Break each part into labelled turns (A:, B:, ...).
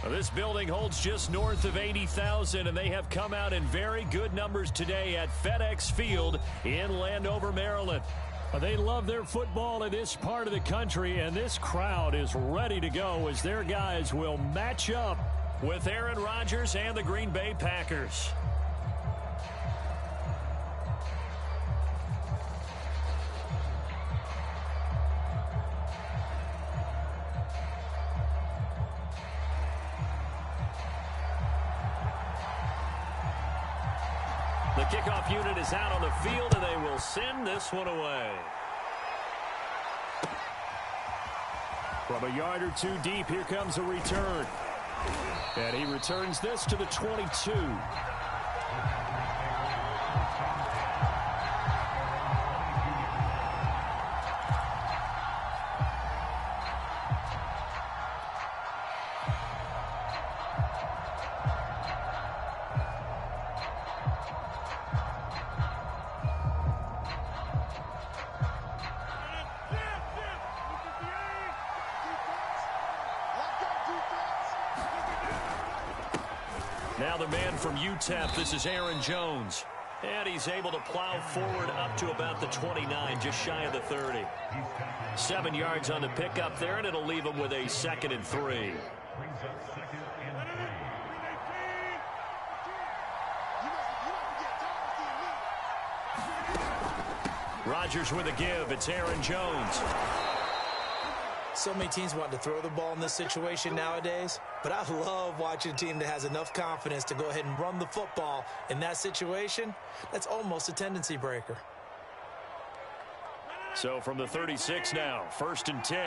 A: Well, this building holds just north of 80,000, and they have come out in very good numbers today at FedEx Field in Landover, Maryland. They love their football in this part of the country, and this crowd is ready to go as their guys will match up with Aaron Rodgers and the Green Bay Packers. The kickoff unit is out on the field, and they will send this one away. From a yard or two deep, here comes a return. And he returns this to the 22. Now the man from UTEP, this is Aaron Jones. And he's able to plow forward up to about the 29, just shy of the 30. 7 yards on the pickup there, and it'll leave him with a 2nd and 3. Rodgers with a give. It's Aaron Jones.
B: So many teams want to throw the ball in this situation nowadays, but I love watching a team that has enough confidence to go ahead and run the football in that situation. That's almost a tendency breaker.
A: So from the 36 now, 1st and 10.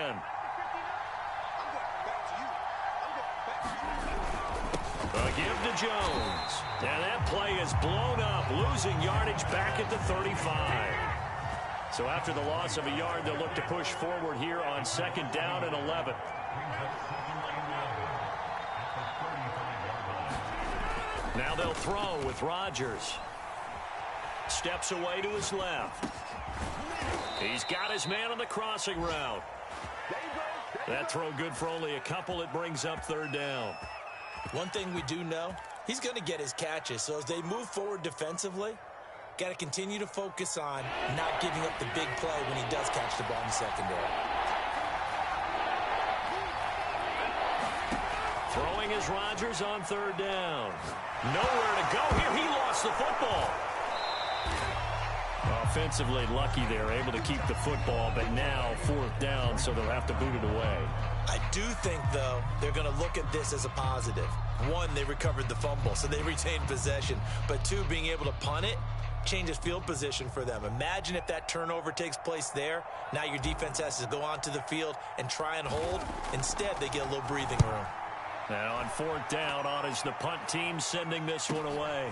A: A give to Jones. And that play is blown up, losing yardage back at the 35. So after the loss of a yard, they'll look to push forward here on 2nd down and 11. Now they'll throw with Rodgers. Steps away to his left. He's got his man on the crossing route. That throw good for only a couple. It brings up 3rd down.
B: One thing we do know, he's going to get his catches. So as they move forward defensively, got to continue to focus on not giving up the big play when he does catch the ball in the secondary.
A: Throwing is Rodgers on 3rd down. Nowhere to go here. He lost the football. Offensively lucky they're able to keep the football, but now 4th down, so they'll have to boot it away.
B: I do think, though, they're going to look at this as a positive. 1, they recovered the fumble, so they retained possession. But 2, being able to punt it changes field position for them. Imagine if that turnover takes place there. Now your defense has to go onto the field and try and hold. Instead, they get a little breathing room.
A: Now on 4th down, on is the punt team sending this one away.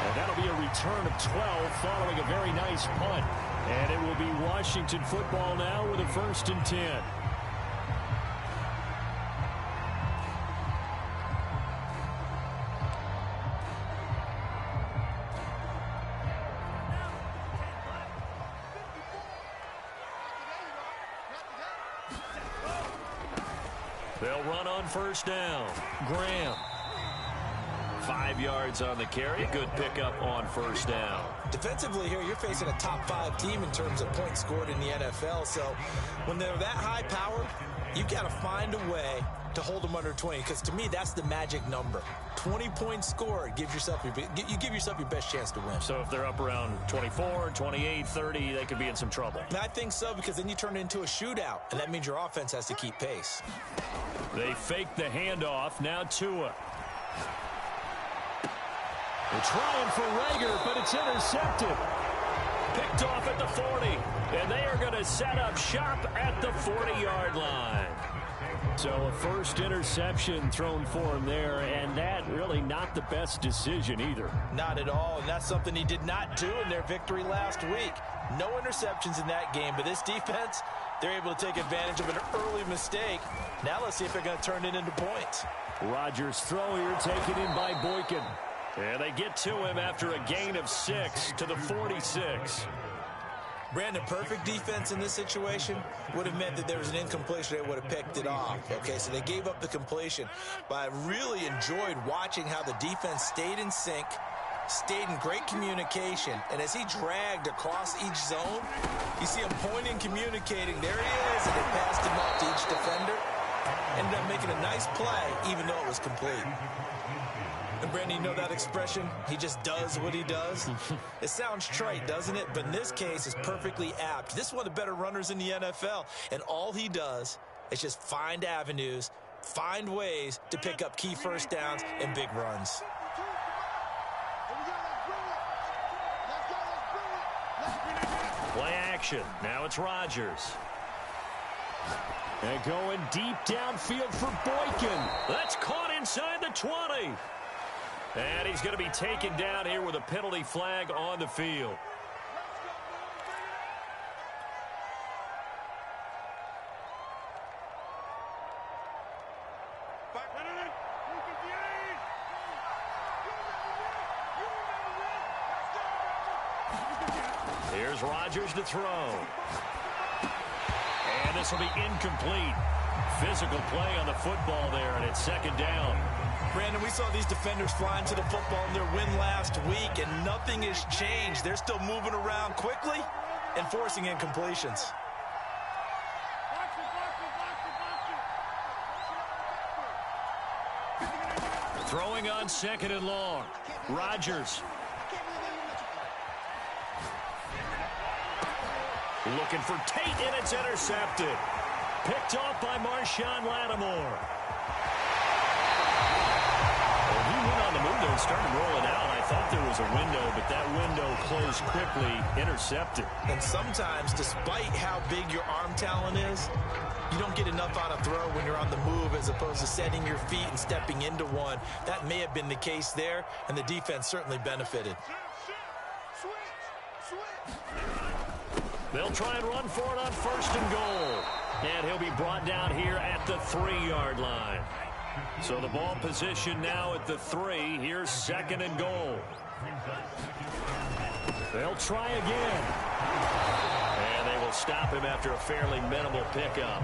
A: And that'll be a return of 12 following a very nice punt. And it will be Washington football now with a 1st and 10. They'll run on 1st down. Graham. 5 yards on the carry. Good pickup on 1st down.
B: Defensively here, you're facing a top 5 team in terms of points scored in the NFL. So when they're that high powered, you've got to find a way to hold them under 20, because to me, that's the magic number. 20 points scored, you give yourself your best chance to win.
A: So if they're up around 24, 28, 30, they could be in some trouble.
B: And I think so, because then you turn it into a shootout, and that means your offense has to keep pace.
A: They fake the handoff. Now Tua. They're trying for Rager, but it's intercepted. Picked off at the 40, and they are going to set up shop at the 40-yard line. So a first interception thrown for him there, and that really not the best decision either.
B: Not at all, and that's something he did not do in their victory last week. No interceptions in that game, but this defense, they're able to take advantage of an early mistake. Now let's see if they're going to turn it into points.
A: Rodgers' throw here taken in by Boykin. And they get to him after a gain of 6 to the 46.
B: Brandon, perfect defense in this situation would have meant that there was an incompletion. They would have picked it off. Okay, so they gave up the completion. But I really enjoyed watching how the defense stayed in sync, stayed in great communication. And as he dragged across each zone, you see him pointing, communicating. There he is, and they passed him up to each defender. Ended up making a nice play, even though it was complete. And Brandon, you know that expression? He just does what he does. It sounds trite, doesn't it? But in this case, it's perfectly apt. This is one of the better runners in the NFL. And all he does is just find avenues, find ways to pick up key first downs and big runs.
A: Play action. Now it's Rodgers. And going deep downfield for Boykin. That's caught inside the 20. And he's going to be taken down here with a penalty flag on the field. Here's Rodgers to throw. And this will be incomplete. Physical play on the football there, and it's second down.
B: Brandon, we saw these defenders flying to the football in their win last week, and nothing has changed. They're still moving around quickly and forcing incompletions.
A: Throwing on second and long. Rodgers. Looking for Tate, and it's intercepted. Picked off by Marshawn Lattimore. Well, he went on the move there and started rolling out. I thought there was a window, but that window closed quickly, intercepted.
B: And sometimes, despite how big your arm talent is, you don't get enough on a throw when you're on the move as opposed to setting your feet and stepping into one. That may have been the case there, and the defense certainly benefited.
A: They'll try and run for it on first and goal. And he'll be brought down here at the 3-yard line. So the ball position now at the 3. Here's second and goal. They'll try again. And they will stop him after a fairly minimal pickup.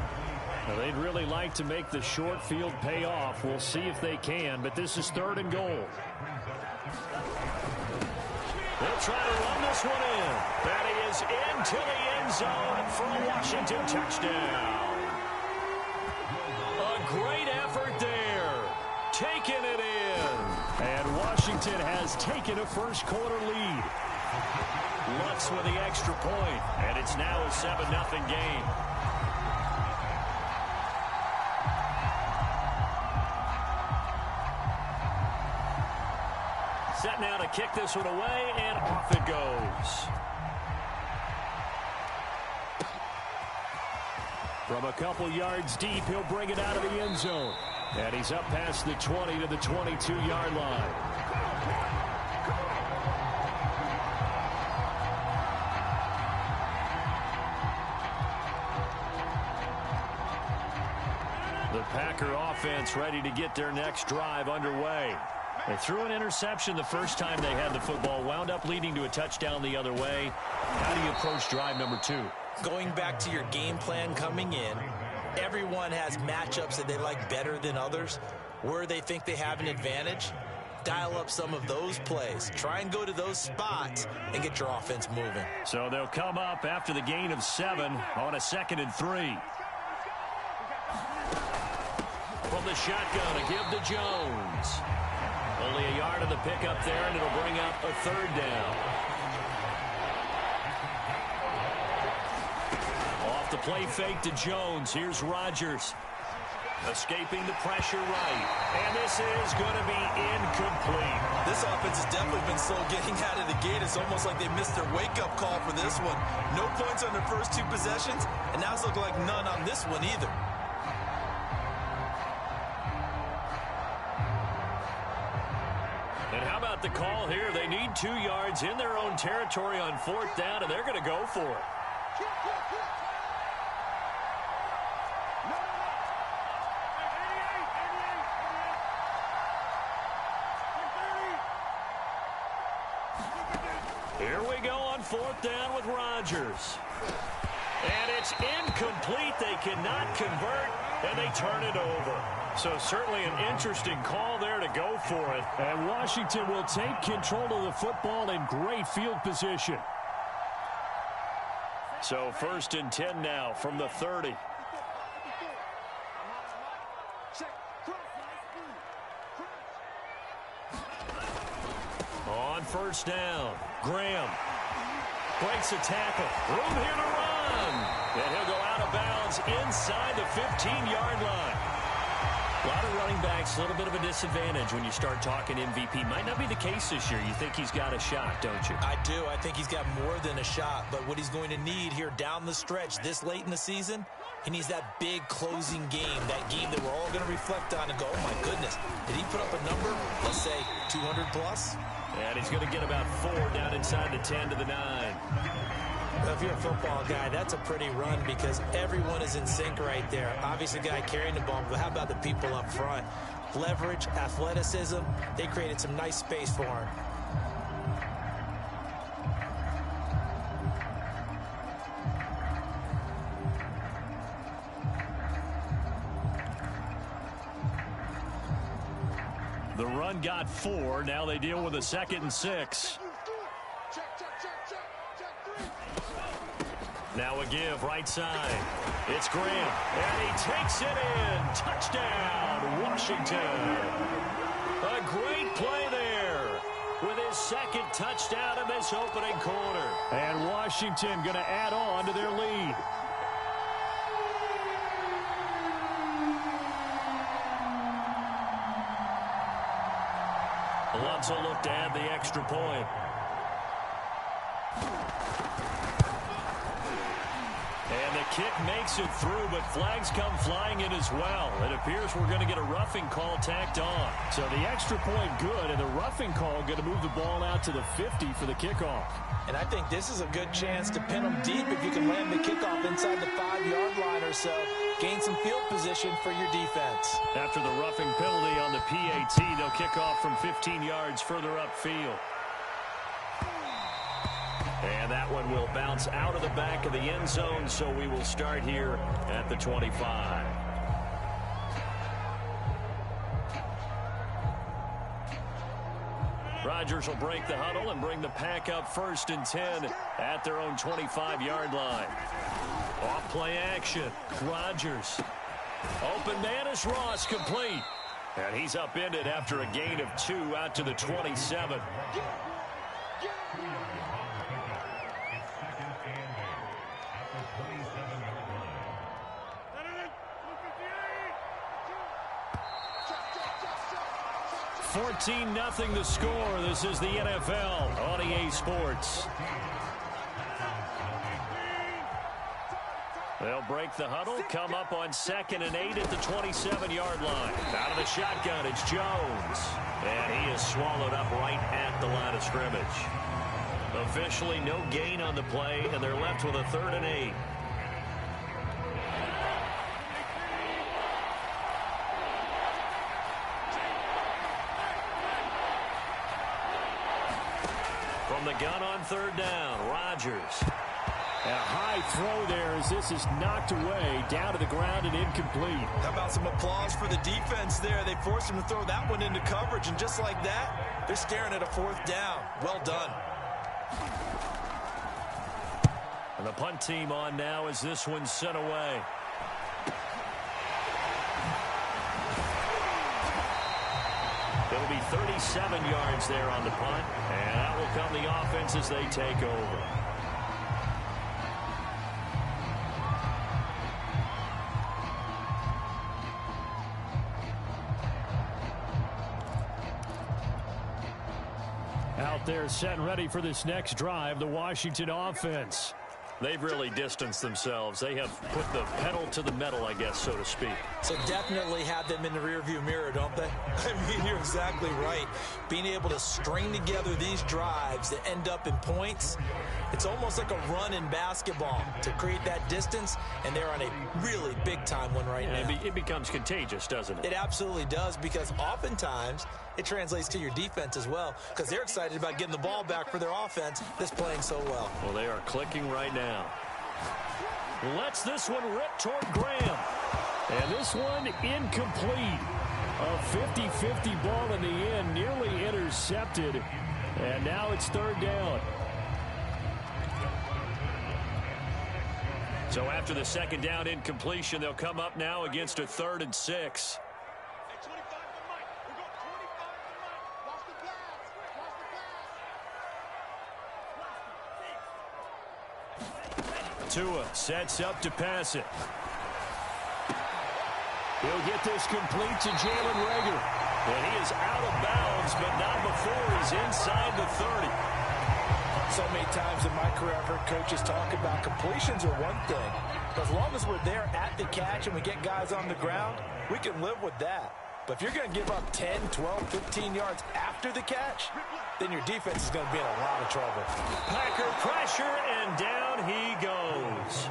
A: Now, they'd really like to make the short field pay off. We'll see if they can, but this is third and goal. They'll try to run this one in. That is into the end zone for a Washington touchdown. A great effort there. Taking it in. And Washington has taken a first-quarter lead. Lutz with the extra point, and it's now a 7-0 game. Set now to kick this one away, and off it goes. From a couple yards deep, he'll bring it out of the end zone. And he's up past the 20 to the 22-yard line. The Packer offense ready to get their next drive underway. They threw an interception the first time they had the football, wound up leading to a touchdown the other way. How do you approach drive number 2?
B: Going back to your game plan coming in, everyone has matchups that they like better than others. Where they think they have an advantage, dial up some of those plays. Try and go to those spots and get your offense moving.
A: So they'll come up after the gain of 7 on a 2nd and 3. From the shotgun, a give to Jones. Only a yard of the pickup there, and it'll bring up a 3rd down. Off the play fake to Jones. Here's Rodgers. Escaping the pressure right. And this is going to be incomplete.
B: This offense has definitely been slow getting out of the gate. It's almost like they missed their wake-up call for this one. No points on their first 2 possessions, and now it's looking like none on this one either.
A: And how about the call here? They need 2 yards in their own territory on 4th down, and they're going to go for it. Here we go on 4th down with Rodgers. And it's incomplete. They cannot convert, and they turn it over. So certainly an interesting call there to go for it. And Washington will take control of the football in great field position. So 1st and 10 now from the 30. On 1st down, Graham breaks a tackle. Room here to run. And he'll go out of bounds inside the 15-yard line. A lot of running backs, a little bit of a disadvantage when you start talking MVP. Might not be the case this year. You think he's got a shot, don't you?
B: I do. I think he's got more than a shot. But what he's going to need here down the stretch this late in the season, he needs that big closing game, that game that we're all going to reflect on and go, oh, my goodness, did he put up a number, let's say, 200 plus?
A: And he's going to get about 4 down inside the 10 to the 9.
B: Well, if you're a football guy, that's a pretty run because everyone is in sync right there. Obviously, the guy carrying the ball, but how about the people up front? Leverage, athleticism, they created some nice space for him.
A: The run got 4. Now they deal with a 2nd and 6. Now a give right side. It's Graham. And he takes it in. Touchdown, Washington. A great play there with his 2nd touchdown in this opening quarter. And Washington going to add on to their lead. Alonso looked to add the extra point. And the kick makes it through, but flags come flying in as well. It appears we're going to get a roughing call tacked on. So the extra point good, and the roughing call going to move the ball out to the 50 for the kickoff.
B: And I think this is a good chance to pin them deep if you can land the kickoff inside the 5-yard line or so. Gain some field position for your defense.
A: After the roughing penalty on the PAT, they'll kick off from 15 yards further upfield. And that one will bounce out of the back of the end zone, so we will start here at the 25. Rodgers will break the huddle and bring the pack up 1st and 10 at their own 25-yard line. Off play action. Rodgers. Open man is Ross, complete. And he's upended after a gain of 2 out to the 27. $14-0 the score. This is the NFL on EA Sports. They'll break the huddle, come up on 2nd and 8 at the 27-yard line. Out of the shotgun, it's Jones. And he is swallowed up right at the line of scrimmage. Officially no gain on the play, and they're left with a 3rd and 8. From the gun on 3rd down, Rodgers. And a high throw there as this is knocked away, down to the ground and incomplete.
B: How about some applause for the defense there? They forced him to throw that one into coverage, and just like that, they're staring at a 4th down. Well done.
A: And the punt team on now as this one's sent away. It'll be 37 yards there on the punt, and that will come the offense as they take over. Out there set and ready for this next drive, the Washington offense. They've really distanced themselves. They have put the pedal to the metal, I guess, so to speak.
B: So definitely have them in the rearview mirror, don't they? I mean, you're exactly right. Being able to string together these drives that end up in points, it's almost like a run in basketball to create that distance, and they're on a really big-time one right now.
A: It becomes contagious, doesn't it?
B: It absolutely does, because oftentimes it translates to your defense as well, because they're excited about getting the ball back for their offense that's playing so well.
A: Well, they are clicking right now. Lets this one rip toward Graham. And this one incomplete. A 50-50 ball in the end, nearly intercepted. And now it's third down. So after the second down incompletion, they'll come up now against a 3rd and 6. Tua sets up to pass it. He'll get this complete to Jalen Reagor. And he is out of bounds, but not before he's inside the 30.
B: So many times in my career, I've heard coaches talk about completions are one thing. But as long as we're there at the catch and we get guys on the ground, we can live with that. But if you're going to give up 10, 12, 15 yards after the catch, then your defense is going to be in a lot of trouble.
A: Packer pressure, and down he goes.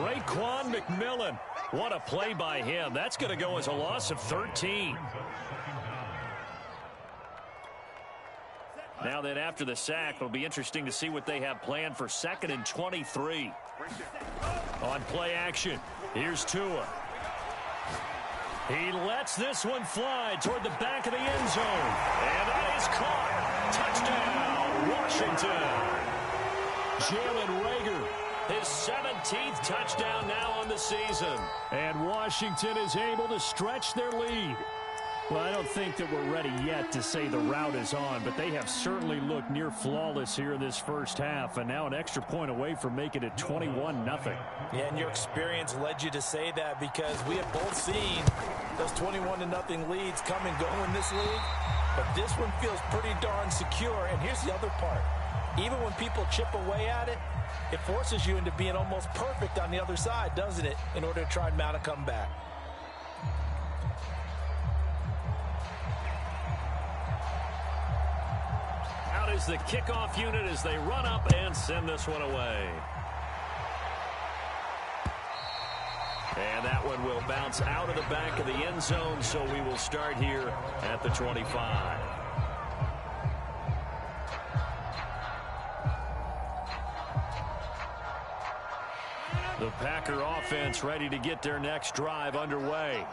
A: Raekwon McMillan. What a play by him. That's going to go as a loss of 13. Now then, after the sack, it'll be interesting to see what they have planned for 2nd and 23. On play action, here's Tua. He lets this one fly toward the back of the end zone. And that is caught. Touchdown, Washington. Jalen Reagor, his 17th touchdown now on the season. And Washington is able to stretch their lead. Well, I don't think that we're ready yet to say the route is on, but they have certainly looked near flawless here in this first half, and now an extra point away from making it 21-0.
B: Yeah, and your experience led you to say that because we have both seen those 21-0 leads come and go in this league, but this one feels pretty darn secure. And here's the other part. Even when people chip away at it, it forces you into being almost perfect on the other side, doesn't it, in order to try and mount a comeback.
A: Out is the kickoff unit as they run up and send this one away. And that one will bounce out of the back of the end zone, so we will start here at the 25. The Packer offense ready to get their next drive underway.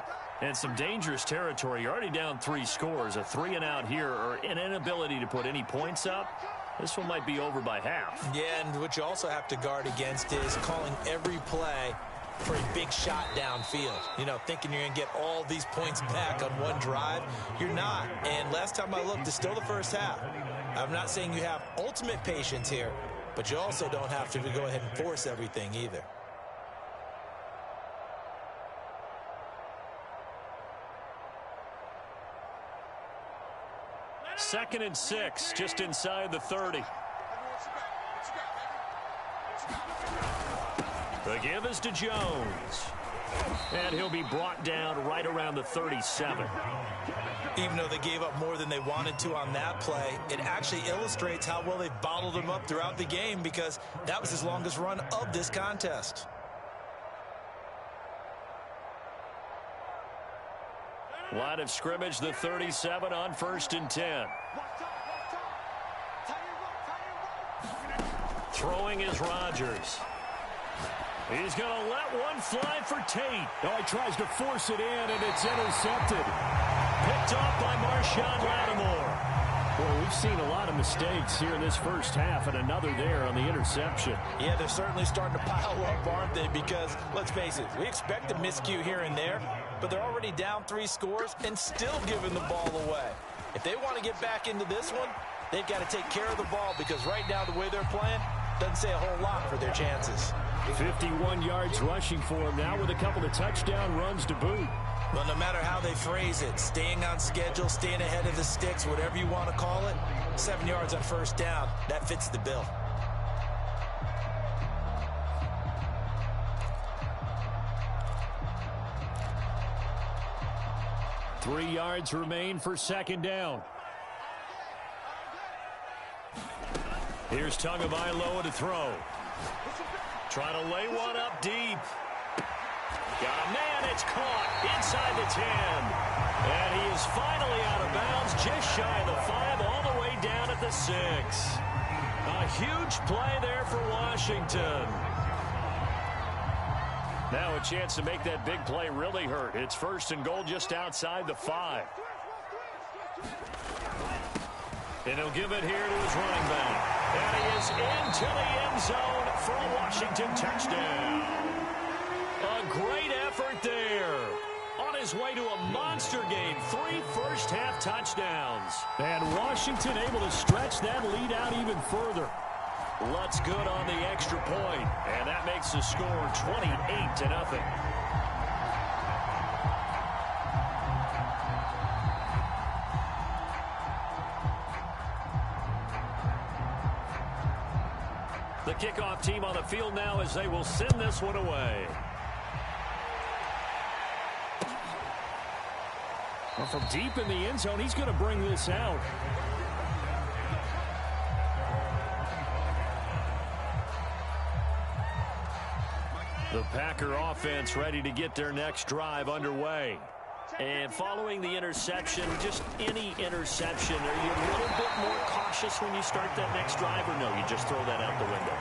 A: And some dangerous territory. You're already down 3 scores. A 3-and-out here, or an inability to put any points up. This one might be over by half.
B: Yeah, and what you also have to guard against is calling every play for a big shot downfield. You know, thinking you're going to get all these points back on one drive. You're not. And last time I looked, it's still the first half. I'm not saying you have ultimate patience here, but you also don't have to go ahead and force everything either.
A: Second and 6, just inside the 30. The give is to Jones. And he'll be brought down right around the 37.
B: Even though they gave up more than they wanted to on that play, it actually illustrates how well they've bottled him up throughout the game, because that was his longest run of this contest.
A: Line of scrimmage, the 37 on 1st and 10. Throwing is Rodgers. He's going to let one fly for Tate. Oh, he tries to force it in, and it's intercepted. Picked off by Marshawn Lattimore. Well, we've seen a lot of mistakes here in this first half, and another there on the interception.
B: Yeah, they're certainly starting to pile up, aren't they? Because, let's face it, we expect a miscue here and there, but they're already down 3 scores and still giving the ball away. If they want to get back into this one, they've got to take care of the ball, because right now the way they're playing doesn't say a whole lot for their chances.
A: 51 yards rushing for him now with a couple of touchdown runs to boot.
B: Well, no matter how they phrase it, staying on schedule, staying ahead of the sticks, whatever you want to call it, 7 yards on 1st down, that fits the bill.
A: Three yards remain for 2nd down. Here's Tagovailoa to throw. Trying to lay one up deep. Got a man, it's caught inside the 10. And he is finally out of bounds, just shy of the 5, all the way down at the 6. A huge play there for Washington. Now a chance to make that big play really hurt. It's 1st and goal just outside the 5. And he'll give it here to his running back. And he is into the end zone for a Washington touchdown. A great effort there. On his way to a monster game, 3 first-half touchdowns. And Washington able to stretch that lead out even further. Lutz good on the extra point, and that makes the score 28-0. The kickoff team on the field now as they will send this one away. Well, from deep in the end zone, he's going to bring this out. The Packer offense ready to get their next drive underway. And following the interception, just any interception, are you a little bit more cautious when you start that next drive, or no, you just throw that out the window?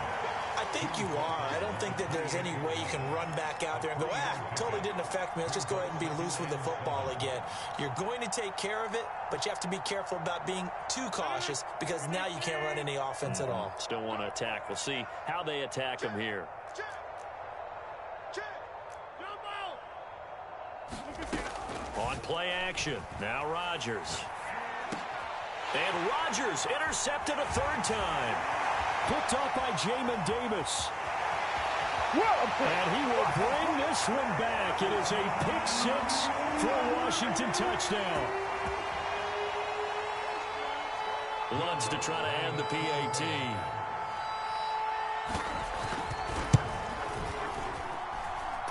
B: I think you are. I don't think that there's any way you can run back out there and go, totally didn't affect me. Let's just go ahead and be loose with the football again. You're going to take care of it, but you have to be careful about being too cautious because now you can't run any offense at all.
A: Still want to attack. We'll see how they attack him here. On play action, now Rodgers. And Rodgers intercepted a 3rd time. Picked off by Jamin Davis. And he will bring this one back. It is a pick 6 for a Washington touchdown. Lutz to try to end the PAT.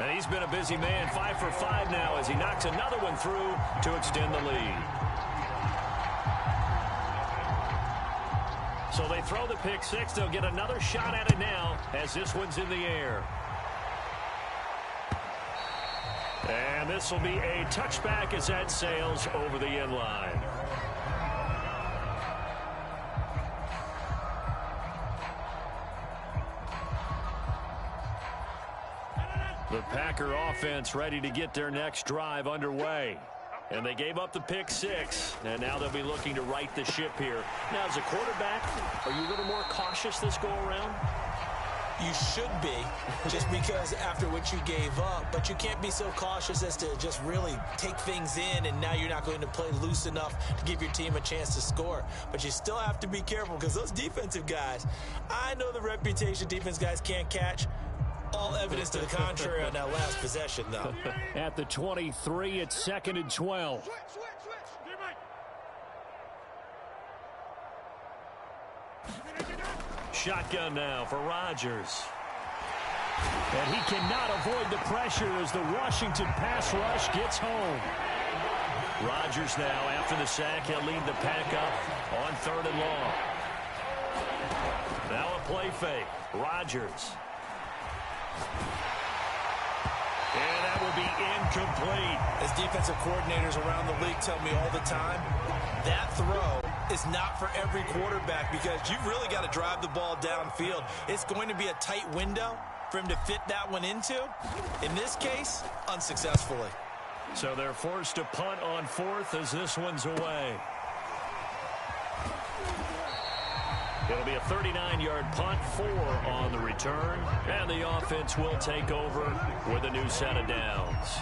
A: And he's been a busy man, 5 for 5 now as he knocks another one through to extend the lead. So they throw the pick 6. They'll get another shot at it now as this one's in the air. And this will be a touchback as that sails over the end line. The Packer offense ready to get their next drive underway. And they gave up the pick 6, and now they'll be looking to right the ship here. Now, as a quarterback, are you a little more cautious this go-around?
B: You should be, just because after what you gave up. But you can't be so cautious as to just really take things in, and now you're not going to play loose enough to give your team a chance to score. But you still have to be careful because those defensive guys, I know the reputation defense guys can't catch. All evidence to the contrary on that last possession, though.
A: At the 23, it's 2nd and 12. Shotgun now for Rodgers. And he cannot avoid the pressure as the Washington pass rush gets home. Rodgers now, after the sack, he'll lead the pack up on 3rd and long. Now a play fake. Rodgers. And that will be incomplete.
B: As defensive coordinators around the league tell me all the time, that throw is not for every quarterback because you've really got to drive the ball downfield. It's going to be a tight window for him to fit that one into. In this case, unsuccessfully.
A: So they're forced to punt on 4th as this one's away. It'll be a 39-yard punt, 4 on the return, and the offense will take over with a new set of downs.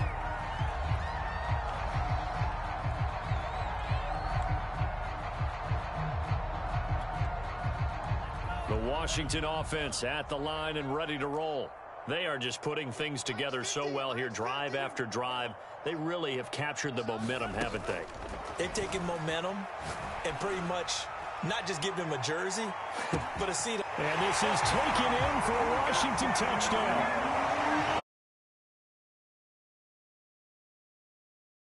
A: The Washington offense at the line and ready to roll. They are just putting things together so well here, drive after drive. They really have captured the momentum, haven't they?
B: They've taken momentum and pretty much not just give them a jersey, but a seat.
A: And this is taken in for a Washington touchdown.